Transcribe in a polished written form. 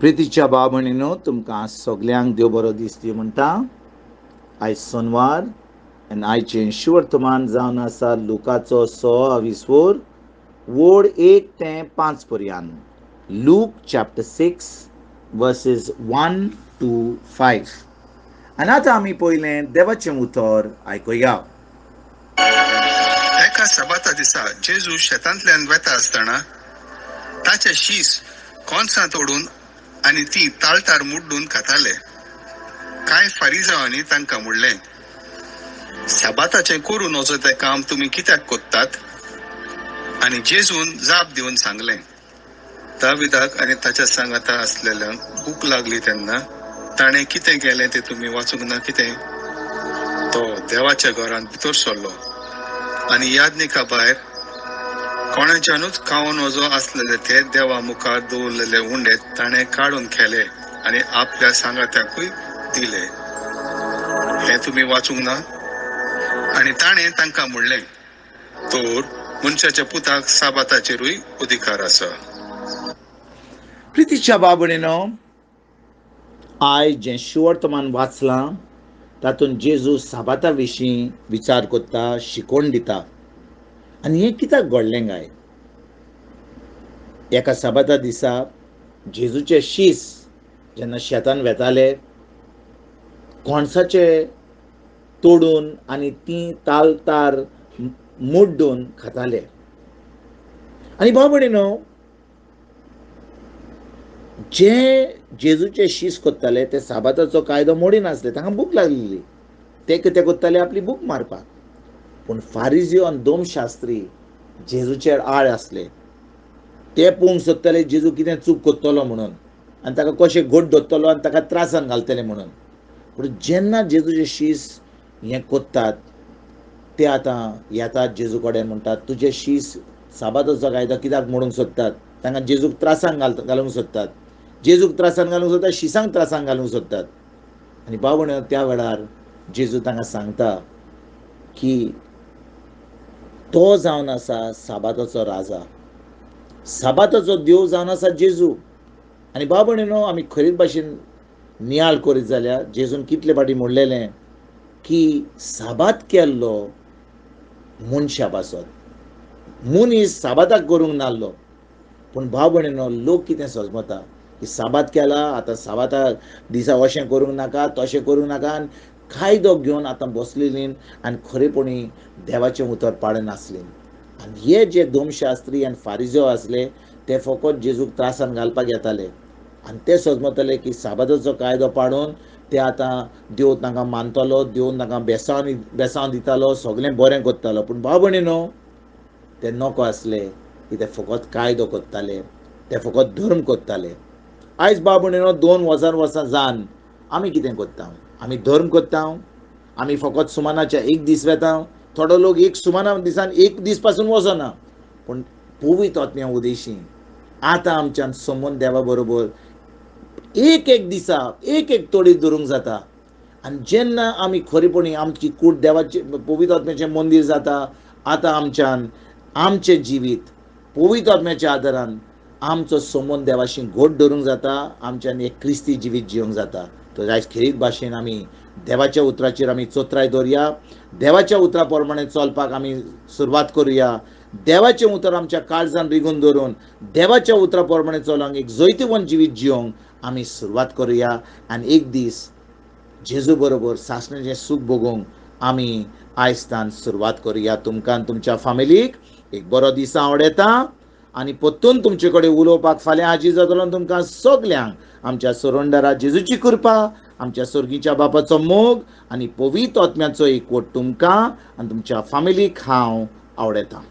प्रितीच्या भाव भयणीनो, तुमकां सगल्यांक देव बरो दीस दिवं म्हणटा. आयज सोनवार आनी आयचें शिवर्तमान जावन आसा लुकाचो 6 वोड 1 ते 5 पर्यंत. Look chapter 6 versus 1 to 5. आनी आतां आमी पयलें देवाचें उतर आयकुया. एका सबाता दिसा जेजू शेतांतल्यान वेता आसतना ताचे शीस कोणसां तोडून आनी ती ताळटार मुड्डून खाताले. कांय फारिजावांनी तांकां म्हणलें, सबाताचें करून वचो तें काम तुमी कित्याक कोत्तात? आनी जेजून जाप दिवन सांगलें, दाविदाक आनी ताच्या सांगाता आसलेल्यांक भूक लागली तेन्ना ताणें कितें केलें तें तुमी वाचूंक ना कितें? तो देवाच्या घरांत भितर सरलो आनी याज्ञिका भायर कोणाच्यानूच खावन वजो आसलेले ते देवा मुखार दवरलेले उंडे ताणें काडून खेले आनी आपल्या सांगात्याकूय दिले. हें तुमी वाचूंक ना? आनी ताणें तांकां म्हणलें, तर मनशाच्या पुताक साबाताचेरूय अधिकार आसा. प्रितीच्या भाव भयणीनो, आयज जें शिवर्तमान वाचलां तातूंत जेजू साबाता विशीं विचार कोत्ता, शिकोवन दिता. आनी हें कित्याक घडलें काय? एका साबाता दिसा जेजूचे शीस जेन्ना शेतान वेताले, कोणसाचे तोडून आनी ती ताळटार मुड्डून खाताले. आनी भाव भयणीनो, जे जेजूचे शीस कोत्ताले ते साबाताचो कायदो मोडिनासले. तांकां भूक लागलेली, ते कितें कोत्ताले? आपली भूक मारपाक. पूण फारिजियो आनी धोमशास्त्री जेजूचेर आळ आसले. ते पळोवंक सोदताले जेजू कितें चूक कोत्तलो म्हणून, आनी ताका कशें घट धरतलो आनी ताका त्रासान घालतले म्हणून. पूण जेन्ना जेजूचे शीस हें कोत्तात, ते आतां येतात जेजू कडेन म्हणटात, तुजे शीस साबाताचो कायदो कित्याक मोडूंक सोदतात? तांकां जेजूक त्रासान घालूंक सोदतात. जेजूक त्रासान घालूंक सोदतात, शिसांक त्रासान घालूंक सोदतात. आनी भाव भयणीनो, त्या वेळार जेजू तांकां सांगता की तो जावन आसा साबाताचो राजा, साबाताचो देव जावन आसा जेजू. आनी भाव भयणीनो, आमी खरीच भाशेन नियाळ करीत जाल्यार जेजून कितले फाटी म्हणलेलें की साबात केल्लो मनशा पासत, मनीस साबाताक करूंक नासलो. पूण भाव भयणीनो, लोक कितें समजता की साबात केला, आतां साबाता दिसा अशें करूंक नाका, तशें करूंक नाका, आनी कायदो घेवन आतां बसलेलीं आनी खरेपणी देवाचें उतर पाडनासलीं. आनी हे जे धोमशास्त्री आनी फारिजियो आसले, ते फकत जेजूक त्रासान घालपाक येताले. आनी ते समजताले की साबाताचो कायदो पाडून ते आतां देव तांकां मानतलो, देव तांकां बेसांव दितालो, सगळें बरें कोत्तालो. पूण भाव भयणीनो, ते नको आसले की ते फकत कायदो कोत्ताले, ते फकत धर्म कोत्ताले. आयज भाव भयणीनो, 2 वर्सां जावन आमी कितें कोत्ता? आमी धर्म कोत्ता. आमी फकत सुमानाच्या 1 दीस वेता. थोडो लोक एक सुमाना दिसान 1 दीस पासून वचना. पूण पवित्र आत्म्या उदेशी आतां आमच्यान संबंद देवा बरोबर एक दिसा एक तोडी धरूंक जाता. आनी जेन्ना आमी खरेपणी आमची कूड देवाचे पवित्र आत्म्याचें मंदीर जाता, आतां आमच्यान आमचें जिवीत पवित्र आत्म्याच्या आदारान आमचो संबंद देवाशी घट धरूंक जाता, आमच्यान एक क्रिस्ती जिवीत जिवंक जाता. तर आयज खरीच भाशेन आमी देवाच्या उतराचेर आमी चोत्राय दवरया, देवाच्या उतरा प्रमाणे चलपाक आमी सुरवात करुया. देवाचें उतर आमच्या काळजान रिगून धरून देवाच्या उतरा प्रमाणे चलोंक एक जैतवंत जिवीत जिवंक आमी सुरवात करुया. आनी एक दीस जेजू बरोबर सासणेचें सूख भोगूंक आमी आयजतान सुरवात करुया. तुमकां आनी तुमच्या फॅमिलीक एक बरो दीस आवडेता. आनी परतून तुमचे कडेन उलोवपाक फाल्यां हाजीर जातलो. तुमकां सगल्यांक आमच्या सरोंडरा जेजूची कृपा, आमच्या सर्गीच्या बापाचो मोग आनी पवित्र आत्म्याचो एकवट तुमकां आनी तुमच्या फॅमिलीक हांव आवडेता.